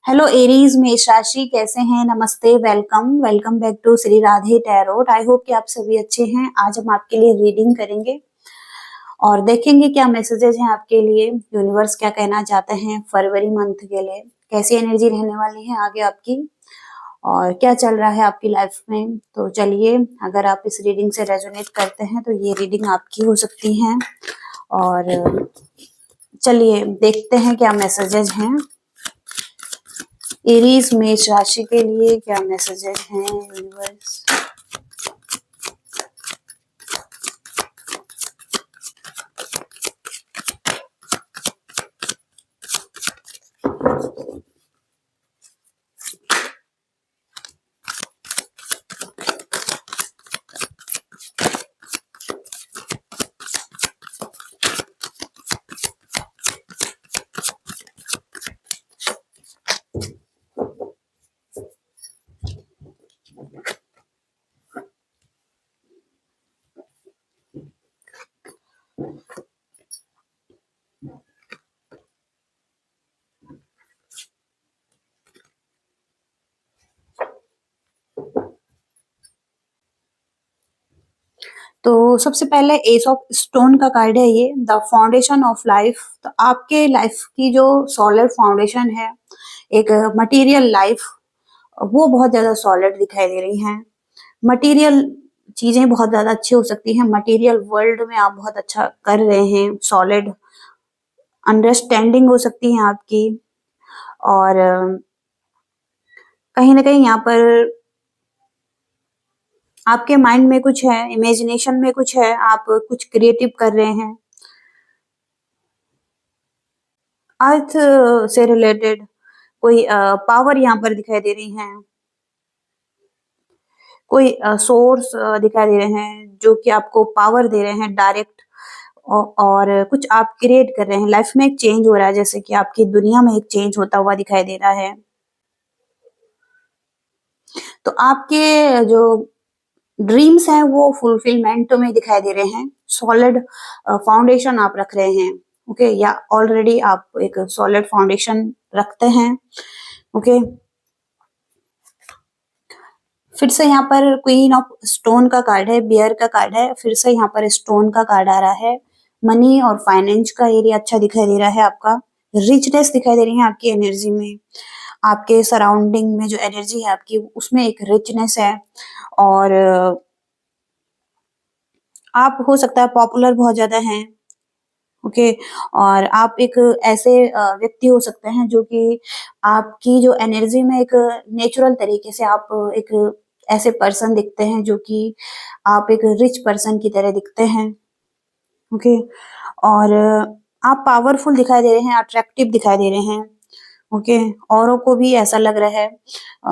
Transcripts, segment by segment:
Hello Aries मेष राशि कैसे हैं। नमस्ते, welcome welcome back to Shri Radhe tarot. I hope कि आप सभी अच्छे हैं। आज हम आपके लिए रीडिंग करेंगे और देखेंगे क्या मैसेजेस हैं आपके लिए। यूनिवर्स क्या कहना चाहते हैं फरवरी मंथ के लिए, कैसी एनर्जी रहने वाली है आगे आपकी और क्या चल रहा है आपकी लाइफ में। तो चलिए, अगर आप इस रीडिंग से रेजोनेट करते हैं तो ये रीडिंग आपकी हो सकती है। और चलिए देखते हैं क्या मैसेजेस हैं एरीज मेष राशि के लिए, क्या मैसेजेस हैं यूनिवर्स। तो सबसे पहले एस ऑफ स्टोन का कार्ड है ये, द फाउंडेशन ऑफ लाइफ। तो आपके लाइफ की जो सॉलिड फाउंडेशन है, एक मटेरियल लाइफ, वो बहुत ज्यादा सॉलिड दिखाई दे रही हैं। मटेरियल चीजें बहुत ज्यादा अच्छी हो सकती हैं। मटेरियल वर्ल्ड में आप बहुत अच्छा कर रहे हैं। सॉलिड अंडरस्टैंडिंग हो सकती है आपकी। और कहीं ना कहीं यहाँ पर आपके माइंड में कुछ है, इमेजिनेशन में कुछ है, आप कुछ क्रिएटिव कर रहे हैं। अर्थ से रिलेटेड कोई पावर यहाँ पर दिखाई दे रही है। कोई सोर्स दिखाई दे रहे हैं जो कि आपको पावर दे रहे हैं डायरेक्ट। और कुछ आप क्रिएट कर रहे हैं। लाइफ में एक चेंज हो रहा है, जैसे कि आपकी दुनिया में एक चेंज होता हुआ दिखाई दे रहा है। तो आपके जो ड्रीम्स हैं वो फुलफिलमेंट में दिखाई दे रहे हैं। सॉलिड फाउंडेशन आप रख रहे हैं। ओके, या ऑलरेडी आप एक सॉलिड फाउंडेशन रखते हैं। ओके, फिर से यहाँ पर क्वीन ऑफ स्टोन का कार्ड है, बियर का कार्ड है। फिर से यहाँ पर स्टोन का कार्ड आ रहा है। मनी और फाइनेंस का एरिया अच्छा दिखाई दे रहा है आपका। रिचनेस दिखाई दे रही है आपकी एनर्जी में। आपके सराउंडिंग में जो एनर्जी है आपकी, उसमें एक रिचनेस है। और आप हो सकता है पॉपुलर बहुत ज्यादा हैं। ओके, और आप एक ऐसे व्यक्ति हो सकते हैं जो कि आपकी जो एनर्जी में एक नेचुरल तरीके से आप एक ऐसे पर्सन दिखते हैं जो कि आप एक रिच पर्सन की तरह दिखते हैं। ओके, और आप पावरफुल दिखाई दे रहे हैं, अट्रैक्टिव दिखाई दे रहे हैं। ओके, औरों को भी ऐसा लग रहा है।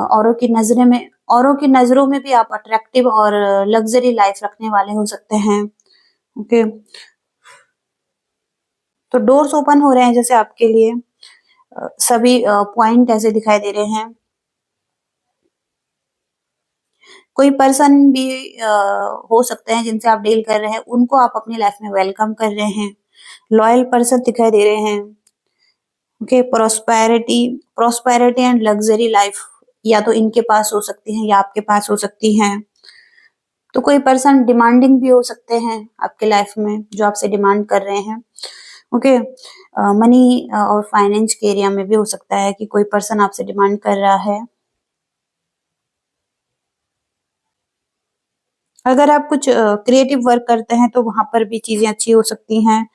औरों की नजरों में भी आप अट्रैक्टिव और लग्जरी लाइफ रखने वाले हो सकते हैं। ओके, तो डोर्स ओपन हो रहे हैं जैसे आपके लिए। सभी पॉइंट ऐसे दिखाई दे रहे हैं। कोई पर्सन भी हो सकते हैं जिनसे आप डील कर रहे हैं, उनको आप अपनी लाइफ में वेलकम कर रहे हैं। लॉयल पर्सन दिखाई दे रहे हैं। Okay, prosperity and luxury life या तो इनके पास हो सकती है या आपके पास हो सकती हैं। तो कोई पर्सन डिमांडिंग भी हो सकते हैं आपके लाइफ में, जो आपसे डिमांड कर रहे हैं। ओके, मनी और फाइनेंस के एरिया में भी हो सकता है कि कोई पर्सन आपसे डिमांड कर रहा है। अगर आप कुछ क्रिएटिव वर्क करते हैं तो वहां पर भी चीजें अच्छी हो सकती हैं।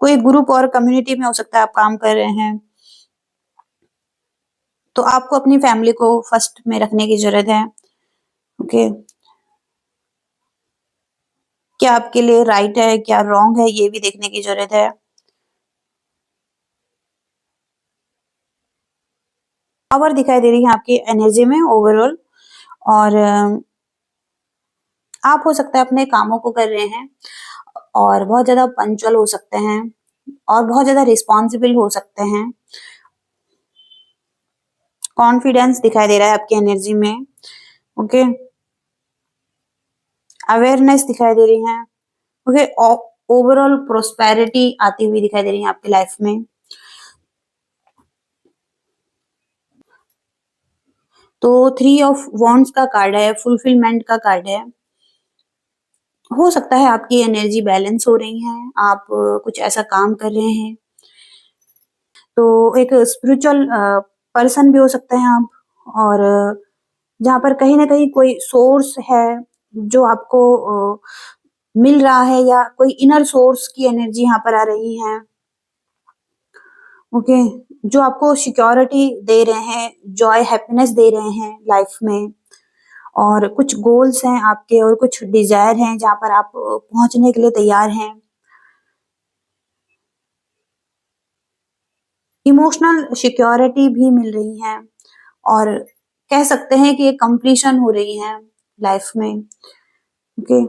कोई ग्रुप और कम्युनिटी में हो सकता है आप काम कर रहे हैं, तो आपको अपनी फैमिली को फर्स्ट में रखने की जरूरत है। ओके, क्या आपके लिए राइट है क्या रॉन्ग है, ये भी देखने की जरूरत है। पावर दिखाई दे रही है आपकी एनर्जी में ओवरऑल। और आप हो सकता है अपने कामों को कर रहे हैं और बहुत ज्यादा पंचुअल हो सकते हैं और बहुत ज्यादा रिस्पॉन्सिबल हो सकते हैं। कॉन्फिडेंस दिखाई दे रहा है आपकी एनर्जी में। ओके, अवेयरनेस दिखाई दे रही है। ओके, ओवरऑल प्रोस्पेरिटी आती हुई दिखाई दे रही है आपकी लाइफ में। तो 3 ऑफ वॉन्ड्स का कार्ड है, फुलफिलमेंट का कार्ड है। हो सकता है आपकी एनर्जी बैलेंस हो रही है, आप कुछ ऐसा काम कर रहे हैं। तो एक स्पिरिचुअल पर्सन भी हो सकते हैं आप, और जहाँ पर कहीं न कहीं कोई सोर्स है जो आपको मिल रहा है, या कोई इनर सोर्स की एनर्जी यहाँ पर आ रही है, ओके, जो आपको सिक्योरिटी दे रहे हैं, जॉय, हैप्पीनेस दे रहे हैं लाइफ में। और कुछ गोल्स हैं आपके, और कुछ डिज़ायर हैं जहाँ पर आप पहुँचने के लिए तैयार हैं। इमोशनल सिक्योरिटी भी मिल रही है, और कह सकते हैं कि एक कंप्लीशन हो रही है लाइफ में, ओके।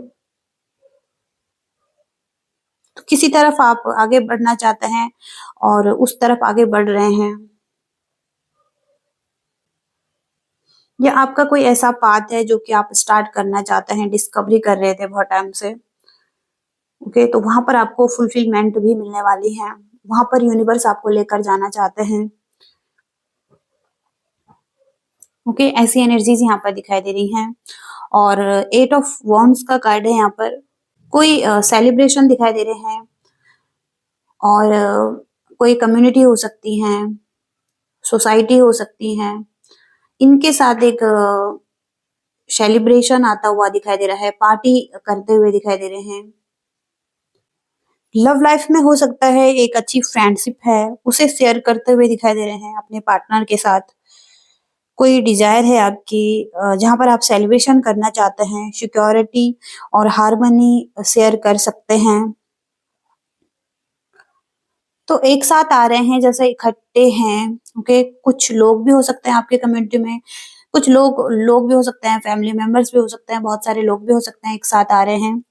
तो किसी तरफ आप आगे बढ़ना चाहते हैं और उस तरफ आगे बढ़ रहे हैं, या आपका कोई ऐसा पाथ है जो कि आप स्टार्ट करना चाहते हैं, डिस्कवरी कर रहे थे बहुत टाइम से, ओके। तो वहां पर आपको फुलफिलमेंट भी मिलने वाली है, वहां पर यूनिवर्स आपको लेकर जाना चाहते हैं, ओके। ऐसी एनर्जीज यहाँ पर दिखाई दे रही हैं। और 8 ऑफ वॉन्ड्स का कार्ड है यहाँ पर। कोई सेलिब्रेशन दिखाई दे रहे हैं, और कोई कम्युनिटी हो सकती है, सोसाइटी हो सकती है, इनके साथ एक सेलिब्रेशन आता हुआ दिखाई दे रहा है, पार्टी करते हुए दिखाई दे रहे हैं। लव लाइफ में हो सकता है एक अच्छी फ्रेंडशिप है, उसे शेयर करते हुए दिखाई दे रहे हैं अपने पार्टनर के साथ। कोई डिजायर है आपकी जहाँ पर आप सेलिब्रेशन करना चाहते हैं, सिक्योरिटी और हार्मनी शेयर कर सकते हैं। तो एक साथ आ रहे हैं, जैसे इकट्ठे हैं, ओके। कुछ लोग भी हो सकते हैं आपके कम्युनिटी में, कुछ लोग लोग भी हो सकते हैं, फैमिली मेंबर्स भी हो सकते हैं, बहुत सारे लोग भी हो सकते हैं, एक साथ आ रहे हैं,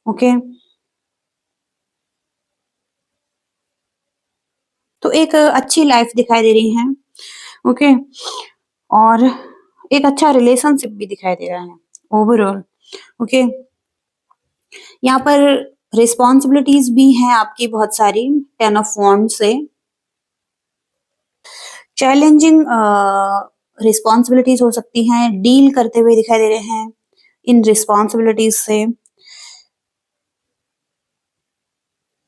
ओके। तो एक अच्छी लाइफ दिखाई दे रही है, ओके। और एक अच्छा रिलेशनशिप भी दिखाई दे रहा है ओवरऑल, ओके। यहाँ पर रिस्पॉन्सिबिलिटीज भी हैं आपकी बहुत सारी, 10 ऑफ वॉन्ड से। चैलेंजिंग रिस्पॉन्सिबिलिटीज हो सकती हैं, डील करते हुए दिखाई दे रहे हैं इन रिस्पॉन्सिबिलिटीज से,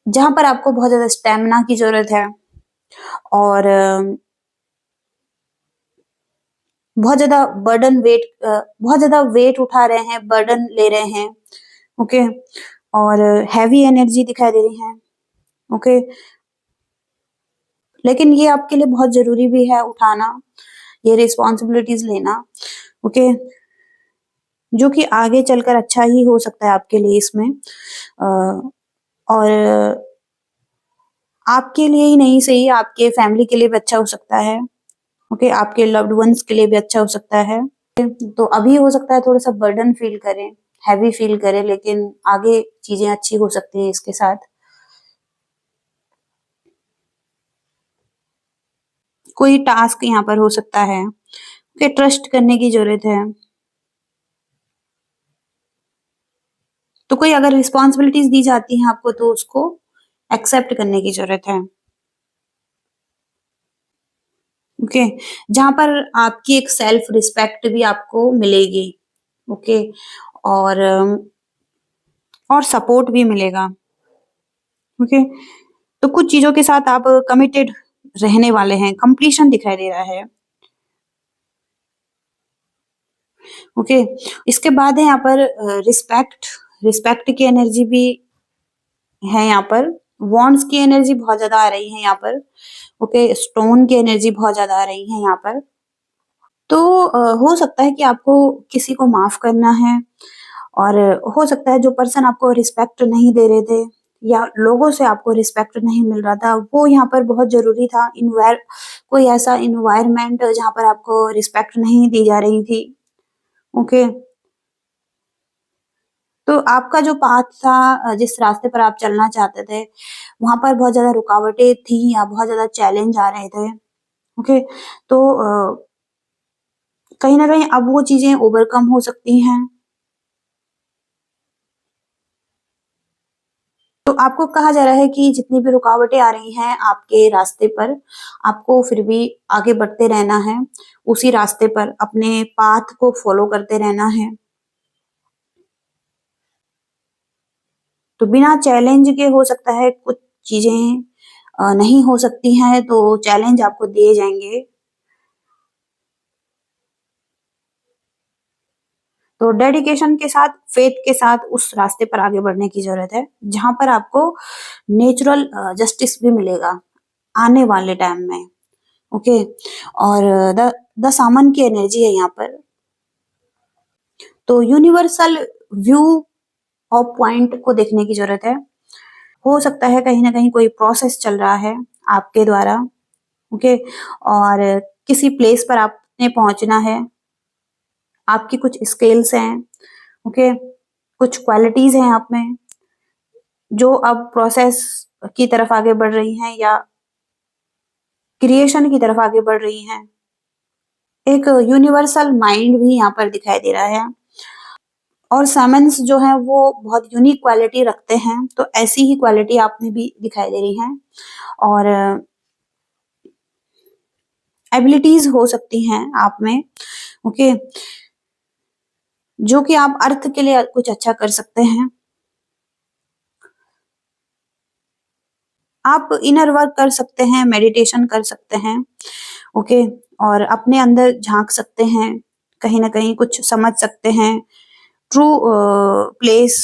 जहाँ पर आपको बहुत ज़्यादा स्टैमिना की ज़रूरत है, और बहुत ज़्यादा बहुत ज़्यादा वेट उठा रहे हैं, बर्डन ले रहे हैं, ओके। और हैवी एनर्जी दिखाई दे रही है, ओके। लेकिन ये आपके लिए बहुत ज़रूरी भी है उठाना, ये रिस्पॉन्सिबिलिटीज लेना, ओके। जो कि आगे चलकर अच्छा ही हो सकता है आपके लिए इसमें। और आपके लिए ही नहीं सही, आपके फैमिली के लिए भी अच्छा हो सकता है, ओके। आपके लव्ड वंस के लिए भी अच्छा हो सकता है। तो अभी हो सकता है थोड़ा-सा बर्डन फील करें, हैवी फील करें, लेकिन आगे चीज़ें अच्छी हो सकती हैं इसके साथ। कोई टास्क यहाँ पर हो सकता है, ओके, ट्रस्ट करने की ज़रूरत है। तो कोई अगर रिस्पॉन्सिबिलिटीज़ दी जाती हैं आपको, तो उसको एक्सेप्ट करने की ज़रूरत है, ओके। जहाँ पर आपकी एक सेल्फ रिस्पेक्ट भी आपको मिलेगी, ओके। और और सपोर्ट भी मिलेगा, ओके। तो कुछ चीज़ों के साथ आप कमिटेड रहने वाले हैं, कंप्लीशन दिखाई दे रहा है, ओके। इसके बाद है यहाँ पर रिस्पेक्ट, रिस्पेक्ट की एनर्जी भी है यहाँ पर। वॉन्ड्स की एनर्जी बहुत ज़्यादा आ रही है यहाँ पर, ओके। स्टोन की एनर्जी बहुत ज़्यादा आ रही है यहाँ पर। तो हो सकता है कि आपको किसी को माफ़ करना है, और हो सकता है जो पर्सन आपको रिस्पेक्ट नहीं दे रहे थे, या लोगों से आपको रिस्पेक्ट नहीं मिल रहा था, वो यहाँ पर बहुत ज़रूरी था। कोई ऐसा एनवायरनमेंट जहाँ पर आपको रिस्पेक्ट नहीं दी जा रही थी, ओके। तो आपका जो पाथ था, जिस रास्ते पर आप चलना चाहते थे, वहाँ पर बहुत ज़्यादा रुकावटें थी, या बहुत ज़्यादा चैलेंज आ रहे थे, ओके। तो कहीं न कहीं अब वो चीज़ें ओवरकम हो सकती हैं। तो तो आपको कहा जा रहा है कि जितनी भी रुकावटें आ रही हैं आपके रास्ते पर, आपको फिर भी आगे बढ़ते रहना है, उसी रास्ते पर अपने पाथ को फॉलो करते रहना है। तो बिना चैलेंज के हो सकता है कुछ चीजें नहीं हो सकती हैं, तो चैलेंज आपको दिए जाएंगे। तो डेडिकेशन के साथ, फेथ के साथ उस रास्ते पर आगे बढ़ने की जरूरत है, जहां पर आपको नेचुरल जस्टिस भी मिलेगा आने वाले टाइम में। ओके। और द सामन की एनर्जी है यहाँ पर। तो यूनिवर्सल व्यू ऑफ पॉइंट को देखने की जरूरत है। हो सकता है कहीं ना कहीं कोई प्रोसेस चल रहा है आपके द्वारा। ओके। और किसी प्लेस पर आपने पहुंचना है, आपकी कुछ स्किल्स हैं। ओके। कुछ क्वालिटीज हैं आप में जो अब प्रोसेस की तरफ आगे बढ़ रही हैं या क्रिएशन की तरफ आगे बढ़ रही हैं। एक यूनिवर्सल माइंड भी यहाँ पर दिखाई दे रहा है। और सामन्स जो है वो बहुत यूनिक क्वालिटी रखते हैं, तो ऐसी ही क्वालिटी आप में भी दिखाई दे रही है। और एबिलिटीज हो सकती हैं आप में। ओके। जो कि आप अर्थ के लिए कुछ अच्छा कर सकते हैं। आप इनर वर्क कर सकते हैं, मेडिटेशन कर सकते हैं। ओके। और अपने अंदर झांक सकते हैं, कहीं ना कहीं कुछ समझ सकते हैं, ट्रू प्लेस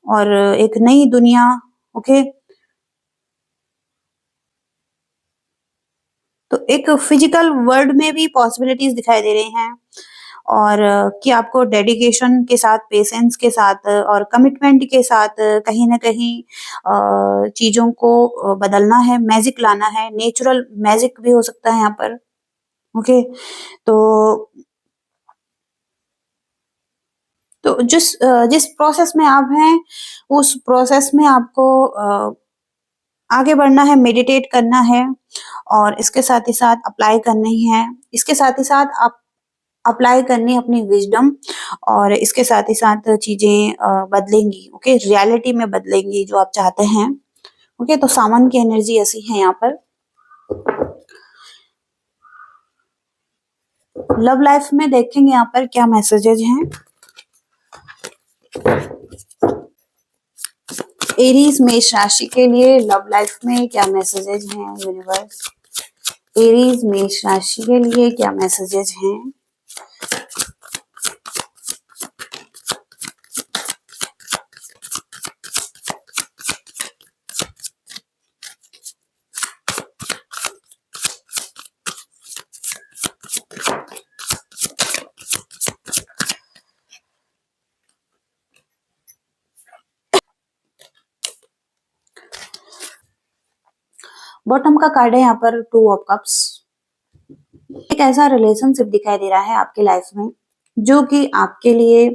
और एक नई दुनिया। ओके। तो एक फिजिकल वर्ल्ड में भी पॉसिबिलिटीज दिखाई दे रही हैं। और कि आपको डेडिकेशन के साथ, पेशेंस के साथ और कमिटमेंट के साथ कहीं ना कहीं चीजों को बदलना है, मैजिक लाना है। नेचुरल मैजिक भी हो सकता है यहाँ पर। ओके। तो जिस प्रोसेस में आप हैं, उस प्रोसेस में आपको आगे बढ़ना है, मेडिटेट करना है और इसके साथ ही साथ अप्लाई करनी है। इसके साथ ही साथ आप अप्लाई करनी है अपनी विजडम, और इसके साथ ही साथ चीजें बदलेंगी। ओके। रियलिटी में बदलेंगी जो आप चाहते हैं। ओके। तो सामान की एनर्जी ऐसी है यहाँ पर। लव लाइफ में देखेंगे यहाँ पर क्या मैसेजेस हैं। एरीज मेष राशि के लिए लव लाइफ में क्या मैसेजेस हैं यूनिवर्स। एरीज मेष राशि के लिए क्या मैसेजेस हैं। बॉटम का कार्ड है यहाँ पर, 2 ऑफ कप्स। एक ऐसा रिलेशनशिप दिखाई दे रहा है आपकी लाइफ में जो कि आपके लिए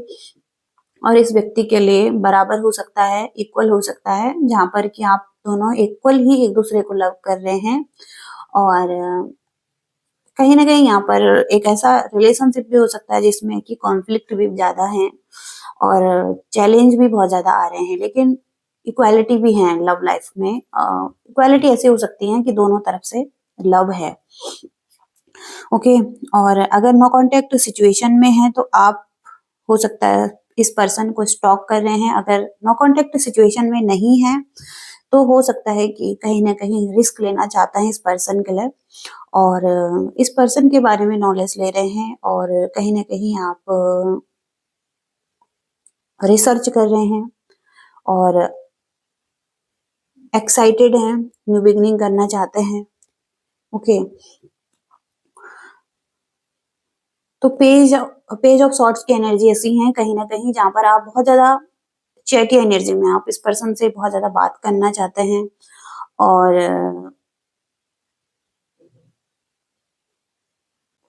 और इस व्यक्ति के लिए बराबर हो सकता है, इक्वल हो सकता है, जहां पर कि आप दोनों इक्वल ही एक दूसरे को लव कर रहे हैं। और कहीं ना कहीं यहाँ पर एक ऐसा रिलेशनशिप भी हो सकता है जिसमें कि कॉन्फ्लिक्ट भी ज्यादा है और चैलेंज भी बहुत ज्यादा आ रहे हैं, लेकिन इक्वालिटी भी है लव लाइफ में। इक्वालिटी ऐसी हो सकती है कि दोनों तरफ से लव है। ओके। और अगर नो कांटेक्ट सिचुएशन में है तो आप, हो सकता है इस पर्सन को स्टॉक कर रहे हैं। अगर नो कांटेक्ट सिचुएशन में नहीं है तो हो सकता है कि कहीं ना कहीं रिस्क लेना चाहता है इस पर्सन के लिए, और इस पर्सन के बारे में नॉलेज ले रहे हैं और कहीं ना कहीं आप रिसर्च कर रहे हैं और एक्साइटेड हैं, न्यू बिगनिंग करना चाहते हैं। ओके। तो पेज ऑफ सॉर्ट्स की एनर्जी ऐसी है कहीं ना कहीं जहां पर आप बहुत ज्यादा चैटी एनर्जी में, आप इस पर्सन से बहुत ज्यादा बात करना चाहते हैं और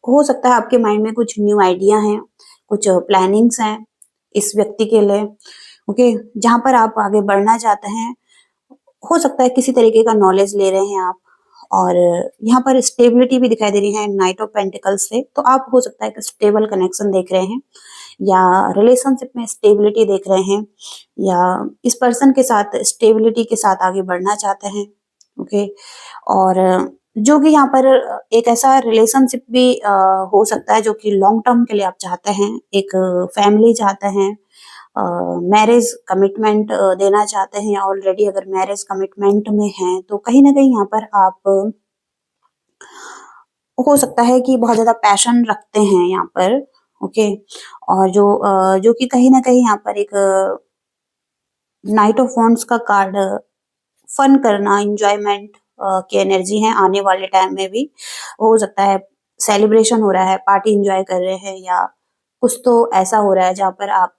हो सकता है आपके माइंड में कुछ न्यू आइडिया हैं, कुछ प्लानिंग्स हैं इस व्यक्ति के लिए। ओके। जहां पर आप आगे बढ़ना चाहते हैं, हो सकता है किसी तरीके का नॉलेज ले रहे हैं आप। और यहाँ पर स्टेबिलिटी भी दिखाई दे रही है नाइट ऑफ पेंटिकल्स से, तो आप हो सकता है एक स्टेबल कनेक्शन देख रहे हैं या रिलेशनशिप में स्टेबिलिटी देख रहे हैं, या इस पर्सन के साथ स्टेबिलिटी के साथ आगे बढ़ना चाहते हैं। ओके, और जो कि यहाँ पर एक ऐसा रिलेशनशिप भी हो सकता है जो कि लॉन्ग टर्म के लिए आप चाहते हैं, एक फैमिली चाहते हैं, मैरिज कमिटमेंट देना चाहते हैं, या ऑलरेडी अगर मैरिज कमिटमेंट में हैं तो कहीं ना कहीं यहाँ पर आप हो सकता है कि बहुत ज्यादा पैशन रखते हैं यहाँ पर। ओके, और जो कि कहीं ना कहीं यहाँ पर एक नाइट ऑफ वॉन्ड्स का कार्ड फन करना, इंजॉयमेंट की एनर्जी है आने वाले टाइम में भी। हो सकता है सेलिब्रेशन हो रहा है, पार्टी इंजॉय कर रहे हैं, या कुछ तो ऐसा हो रहा है जहाँ पर आप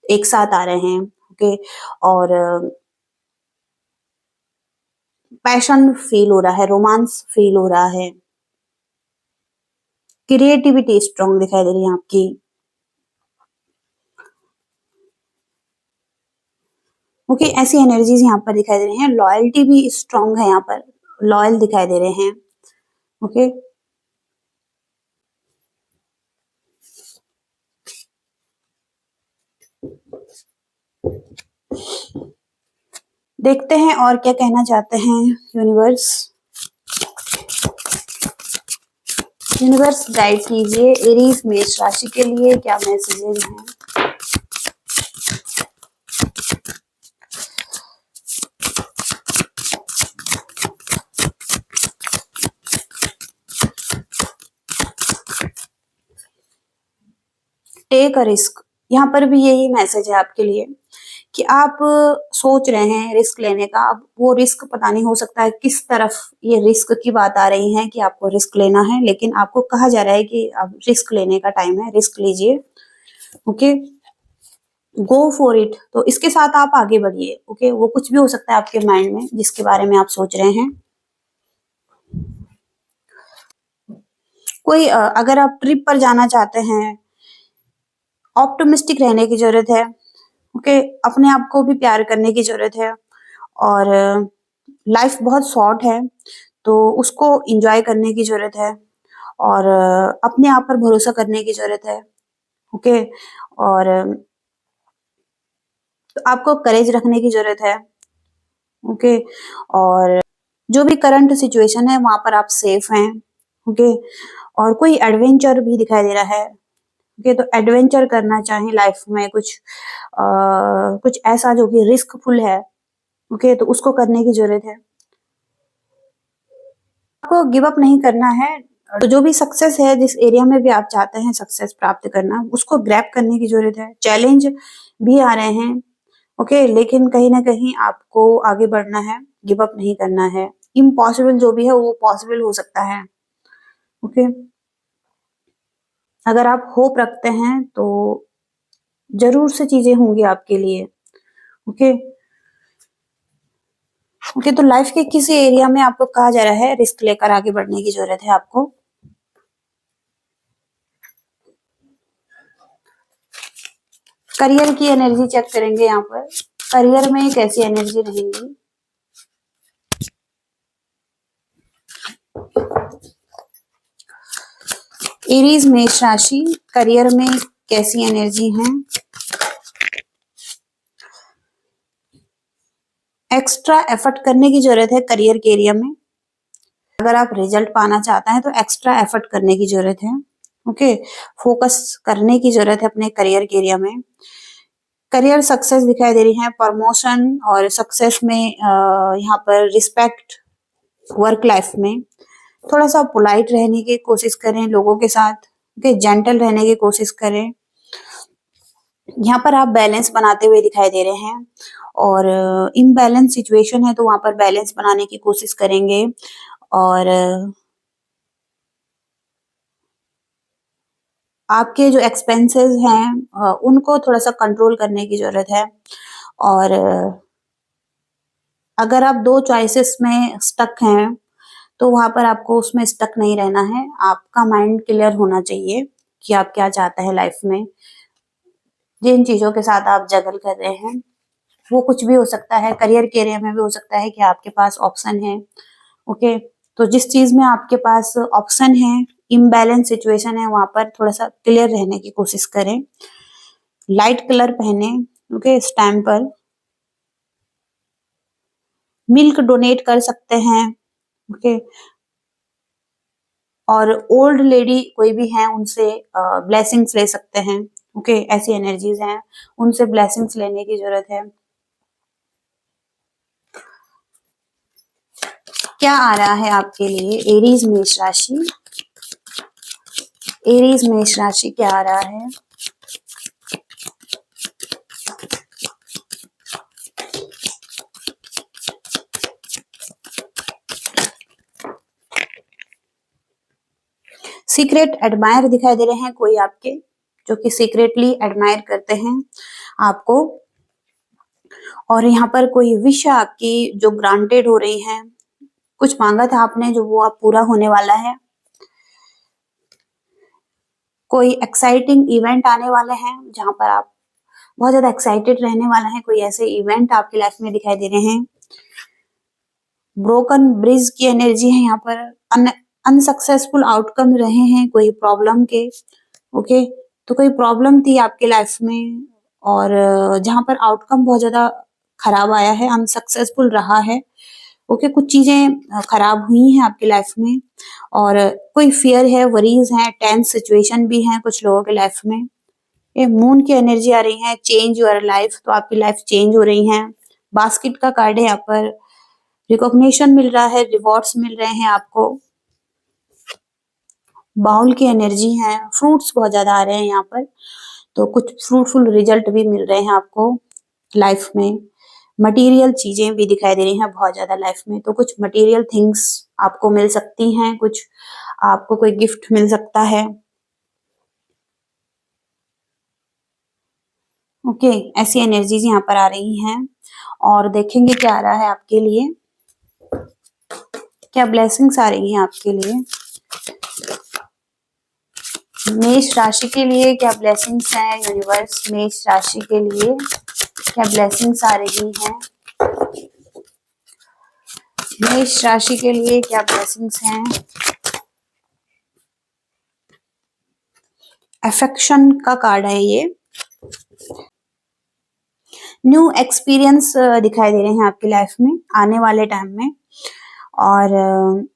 एक साथ आ रहे हैं। ओके, और पैशन फील हो रहा है, रोमांस फील हो रहा है, क्रिएटिविटी स्ट्रॉन्ग दिखाई दे रही है आपकी। ओके, ऐसी एनर्जीज यहाँ पर दिखाई दे रही हैं। लॉयल्टी भी स्ट्रॉन्ग है यहाँ पर, लॉयल दिखाई दे रहे हैं। ओके, देखते हैं और क्या कहना चाहते हैं यूनिवर्स। यूनिवर्स गाइड कीजिए एरीज मेष राशि के लिए क्या मैसेजेस हैं। टेक अ रिस्क, यहाँ पर भी यही मैसेज है आपके लिए कि आप सोच रहे हैं रिस्क लेने का। अब वो रिस्क पता नहीं, हो सकता है किस तरफ ये रिस्क की बात आ रही है कि आपको रिस्क लेना है, लेकिन आपको कहा जा रहा है कि अब रिस्क लेने का टाइम है, रिस्क लीजिए। ओके, गो फॉर इट, तो इसके साथ आप आगे बढ़िए। ओके, वो कुछ भी हो सकता है आपके माइंड में जिसके बारे में आप सोच रहे हैं। कोई अगर आप ट्रिप पर जाना चाहते हैं, ऑप्टिमिस्टिक रहने की जरूरत है। ओके, अपने आप को भी प्यार करने की जरूरत है, और लाइफ बहुत शॉर्ट है तो उसको एंजॉय करने की जरूरत है, और अपने आप पर भरोसा करने की जरूरत है। ओके, और तो आपको करेज रखने की जरूरत है। ओके, और जो भी करंट सिचुएशन है वहां पर आप सेफ हैं। ओके, और कोई एडवेंचर भी दिखाई दे रहा है। ओके, तो एडवेंचर करना चाहें लाइफ में, कुछ ऐसा जो कि रिस्कफुल है। ओके, तो उसको करने की जरूरत है। आपको गिव अप नहीं करना है। तो जो भी सक्सेस है, जिस एरिया में भी आप चाहते हैं सक्सेस प्राप्त करना, उसको ग्रैब करने की जरूरत है। चैलेंज भी आ रहे हैं। ओके, लेकिन कहीं ना कहीं आपको आगे बढ़ना है, गिव अप नहीं करना है। इम्पॉसिबल जो भी है वो पॉसिबल हो सकता है। ओके, अगर आप होप रखते हैं तो जरूर से चीजें होंगी आपके लिए। ओके, ओके, तो लाइफ के किसी एरिया में आपको कहा जा रहा है रिस्क लेकर आगे बढ़ने की जरूरत है आपको। करियर की एनर्जी चेक करेंगे यहाँ पर, करियर में कैसी एनर्जी रहेंगी। एरीज मेष राशि, करियर में कैसी एनर्जी है। एक्स्ट्रा एफर्ट करने की जरूरत है करियर के एरिया में। अगर आप रिजल्ट पाना चाहते हैं तो एक्स्ट्रा एफर्ट करने की जरूरत है। ओके, फोकस करने की जरूरत है अपने करियर के एरिया में। करियर सक्सेस दिखाई दे रही है, प्रमोशन और सक्सेस में यहाँ पर रिस्पेक्ट। वर्क लाइफ में थोड़ा सा पोलाइट रहने की कोशिश करें लोगों के साथ। ओके, जेंटल रहने की कोशिश करें। यहाँ पर आप बैलेंस बनाते हुए दिखाई दे रहे हैं, और इम्बैलेंस सिचुएशन है तो वहां पर बैलेंस बनाने की कोशिश करेंगे, और आपके जो एक्सपेंसेस हैं उनको थोड़ा सा कंट्रोल करने की जरूरत है। और अगर आप दो चॉइसेस में स्टक हैं तो वहां पर आपको उसमें स्टक नहीं रहना है। आपका माइंड क्लियर होना चाहिए कि आप क्या चाहते हैं लाइफ में। जिन चीजों के साथ आप जगल कर रहे हैं वो कुछ भी हो सकता है, करियर के एरिया में भी हो सकता है कि आपके पास ऑप्शन है। ओके, तो जिस चीज में आपके पास ऑप्शन है, इम्बैलेंस सिचुएशन है, वहां पर थोड़ा सा क्लियर रहने की कोशिश करें। लाइट कलर पहने, ओके, इस टाइम पर मिल्क डोनेट कर सकते हैं, ओके, और ओल्ड लेडी कोई भी है उनसे ब्लेसिंग्स ले सकते हैं, ओके, ऐसी एनर्जीज हैं, उनसे ब्लेसिंग्स लेने की जरूरत है। क्या आ रहा है आपके लिए एरीज मेष राशि? एरीज मेष राशि क्या आ रहा है? सीक्रेट एडमायर दिखाई दे रहे हैं कोई आपके, जो कि सीक्रेटली एडमायर करते हैं आपको, और यहाँ पर कोई विश आपकी जो ग्रांटेड हो रही है, कुछ मांगा था आपने जो वो अब पूरा होने वाला है। कोई एक्साइटिंग इवेंट आने वाले हैं जहां पर आप बहुत ज्यादा एक्साइटेड रहने वाला है, कोई ऐसे इवेंट आपकी लाइफ में दिखाई दे रहे हैं। ब्रोकन ब्रिज की एनर्जी है यहाँ पर, अनसक्सेसफुल आउटकम रहे हैं कोई प्रॉब्लम के, ओके, तो कोई प्रॉब्लम थी आपके लाइफ में और जहां पर आउटकम बहुत ज्यादा खराब आया है, अनसक्सेसफुल रहा है, ओके, कुछ चीजें खराब हुई हैं आपकी लाइफ में, और कोई फियर है, वरीज है, टेंस सिचुएशन भी है कुछ लोगों के लाइफ में। ये मून की एनर्जी आ रही है, चेंज योर लाइफ, तो आपकी लाइफ चेंज हो रही है। बास्केट का कार्ड है यहाँ पर, रिकॉग्निशन मिल रहा है, रिवॉर्ड्स मिल रहे हैं आपको। बाउल की एनर्जी है, फ्रूट्स बहुत ज्यादा आ रहे हैं यहाँ पर, तो कुछ फ्रूटफुल रिजल्ट भी मिल रहे हैं आपको लाइफ में। मटेरियल चीजें भी दिखाई दे रही हैं बहुत ज्यादा लाइफ में, तो कुछ मटेरियल थिंग्स आपको मिल सकती हैं, कुछ आपको कोई गिफ्ट मिल सकता है, ओके, ऐसी एनर्जीज यहाँ पर आ रही हैं। और देखेंगे क्या आ रहा है आपके लिए, क्या ब्लेसिंग्स आ रही हैं आपके लिए मेष राशि के लिए, क्या ब्लेसिंग्स हैं यूनिवर्स मेष राशि के लिए, क्या ब्लेसिंग्स आ रही हैं मेष राशि के लिए, क्या ब्लेसिंग्स हैं। अफेक्शन का कार्ड है ये, न्यू एक्सपीरियंस दिखाई दे रहे हैं आपकी लाइफ में आने वाले टाइम में, और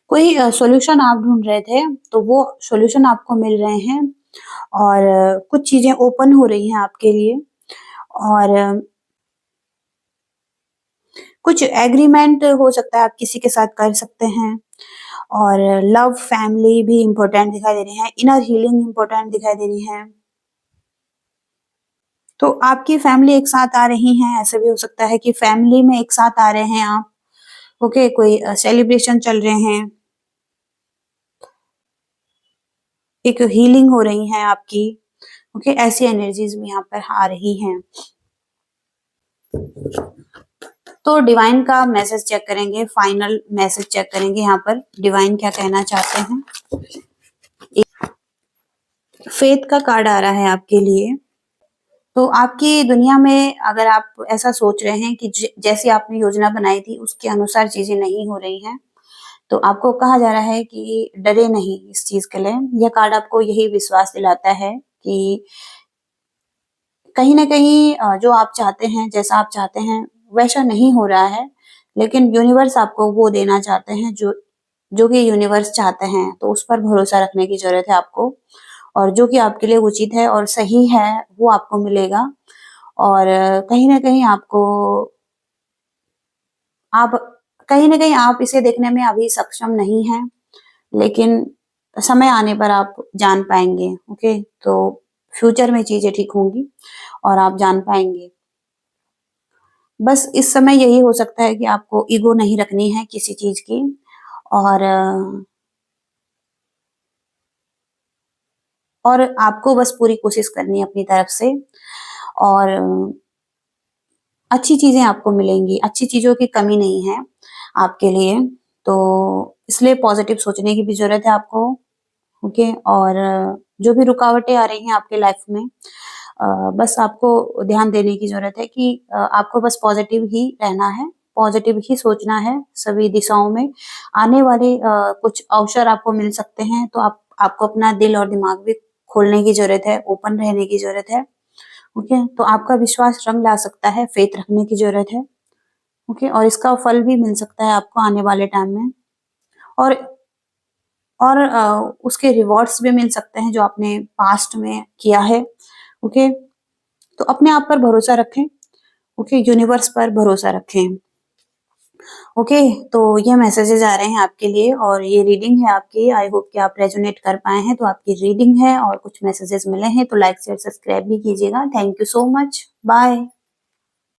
कोई सॉल्यूशन आप ढूंढ रहे थे तो वो सॉल्यूशन आपको मिल रहे हैं, और कुछ चीजें ओपन हो रही हैं आपके लिए, और कुछ एग्रीमेंट हो सकता है आप किसी के साथ कर सकते हैं, और लव फैमिली भी इम्पोर्टेंट दिखाई दे रही है, इनर हीलिंग इम्पोर्टेंट दिखाई दे रही है, तो आपकी फैमिली एक साथ आ रही है, ऐसे भी हो सकता है कि फैमिली में एक साथ आ रहे हैं आप, ओके, कोई सेलिब्रेशन चल रहे हैं, एक हीलिंग हो रही है आपकी, ओके, ऐसी एनर्जीज भी यहाँ पर आ रही हैं। तो डिवाइन का मैसेज चेक करेंगे, फाइनल मैसेज चेक करेंगे यहाँ पर डिवाइन क्या कहना चाहते हैं। फेथ का कार्ड आ रहा है आपके लिए, तो आपकी दुनिया में अगर आप ऐसा सोच रहे हैं कि जैसी आपने योजना बनाई थी उसके अनुसार चीजें नहीं हो रही हैं, तो आपको कहा जा रहा है कि डरे नहीं इस चीज के लिए। यह कार्ड आपको यही विश्वास दिलाता है कि कहीं ना कहीं जो आप चाहते हैं, जैसा आप चाहते हैं वैसा नहीं हो रहा है, लेकिन यूनिवर्स आपको वो देना चाहते हैं जो जो कि यूनिवर्स चाहते हैं, तो उस पर भरोसा रखने की जरूरत है आपको, और जो कि आपके लिए उचित है और सही है वो आपको मिलेगा। और कहीं ना कहीं आपको आप कहीं ना कहीं आप इसे देखने में अभी सक्षम नहीं हैं, लेकिन समय आने पर आप जान पाएंगे, ओके, तो फ्यूचर में चीजें ठीक होंगी और आप जान पाएंगे। बस इस समय यही हो सकता है कि आपको ईगो नहीं रखनी है किसी चीज की, और और आपको बस पूरी कोशिश करनी है अपनी तरफ से, और अच्छी चीजें आपको मिलेंगी, अच्छी चीजों की कमी नहीं है आपके लिए, तो इसलिए पॉजिटिव सोचने की भी जरूरत है आपको, ओके, और जो भी रुकावटें आ रही हैं आपके लाइफ में, बस आपको ध्यान देने की जरूरत है कि आपको बस पॉजिटिव ही रहना है, पॉजिटिव ही सोचना है। सभी दिशाओं में आने वाले कुछ अवसर आपको मिल सकते हैं, तो आप आपको अपना दिल और दिमाग भी खोलने की जरूरत है, ओपन रहने की जरूरत है। ओके, तो आपका विश्वास रंग ला सकता है, फेथ रखने की जरूरत है। ओके, और इसका फल भी मिल सकता है आपको आने वाले टाइम में। और उसके रिवॉर्ड्स भी मिल सकते हैं जो आपने पास्ट में किया है। ओके, तो अपने आप पर भरोसा रखें। ओके, यूनिवर्स पर भरोसा रखें। ओके, तो ये मैसेजेस आ रहे हैं आपके लिए और ये रीडिंग है आपकी। आई होप कि आप रेजोनेट कर पाए हैं। तो आपकी रीडिंग है और कुछ मैसेजेस मिले हैं तो लाइक शेयर सब्सक्राइब भी कीजिएगा। Thank you so much. Bye.